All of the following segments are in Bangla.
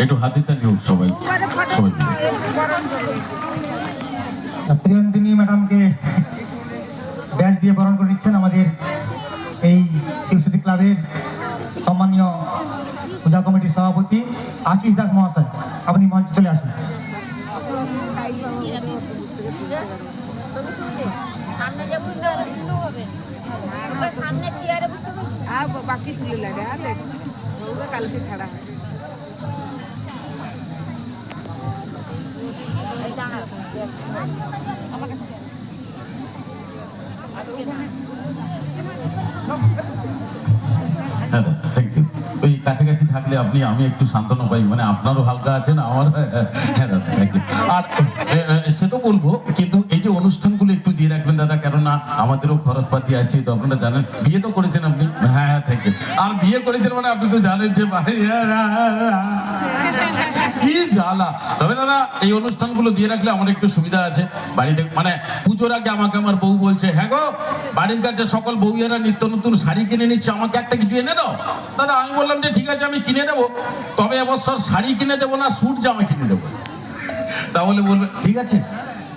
একটু হাতে তালি হোক সবাই সবাই প্রিয়ন্দিনী ম্যাডামকে ব্যাচ দিয়ে বরণ করে নিচ্ছেন আমাদের এই শিবশক্তি ক্লাবের সম্মানীয় পূজা কমিটির সভাপতি আশিস দাস মহাশয়। আপনি মঞ্চে চলে আসুন। সামনে চেয়ারে বুঝতে বাকি তুলে লাগে আর কালকে ছাড়া হয়। আমার কাছে হ্যাঁ থ্যাংক ইউ। ওই কাছাকাছি থাকলে আপনি আমি একটু সান্ত্বনা পাই, মানে আপনারও হালকা আছেন আমার। হ্যাঁ দাদা থ্যাংক ইউ। আর সে তো বলবো, কিন্তু এই যে অনুষ্ঠানগুলো একটু দিয়ে রাখবেন দাদা, কেননা আমাদেরও খরচপাতি আছে, তো আপনারা জানেন। বিয়ে তো করেছেন আপনি? হ্যাঁ হ্যাঁ থ্যাংক ইউ। আর বিয়ে করেছেন মানে আপনি তো জানেন যে ভাই কি জ্বালা। তবে দাদা এই অনুষ্ঠানগুলো দিয়ে রাখলে আমার একটু সুবিধা আছে বাড়িতে। মানে পুজোর আগে আমাকে আমার বউ বলছে, হ্যাঁ গো বাড়ির কাছে সকল বউয়েরা নিত্য নতুন শাড়ি কিনে নিচ্ছে, আমাকে একটা কিছু এনে দাও। দাদা আমি বললাম যে ঠিক আছে আমি কিনে দেবো, তবে এবছর শাড়ি কিনে দেবো না, স্যুট জামা কিনে দেবো। তাহলে বলবে ঠিক আছে।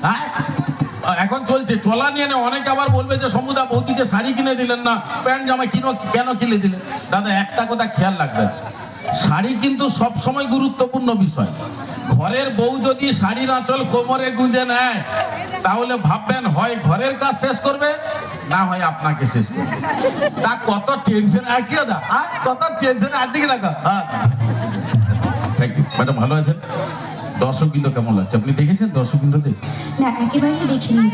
হ্যাঁ এখন চলছে চলা নিয়ে না, অনেকে আবার বলবে যে সমুদা বৌদিকে শাড়ি কিনে দিলেন না, প্যান্ট জামা কেন কিনে দিলেন। দাদা একটা কথা খেয়াল রাখবেন, শাড়ি কিন্তু সব সময় গুরুত্বপূর্ণ বিষয়। ঘরের বউ যদি শাড়ির আঁচল কোমরে গুঁজে নেয়, তাহলে ভাববেন হয় ঘরের কাজ শেষ করবে, না হয় আপনাকে শেষ করবে। তা কত টেনশন আর কি দাদা, কত টেনশন আছে কি না। হ্যাঁ থ্যাংক ইউ ম্যাডাম, ভালো আছেন? দর্শক কিন্তু কেমন লাগছে? আপনি দেখেছেন দর্শক কিন্তু? না, একেবারেই দেখিনি।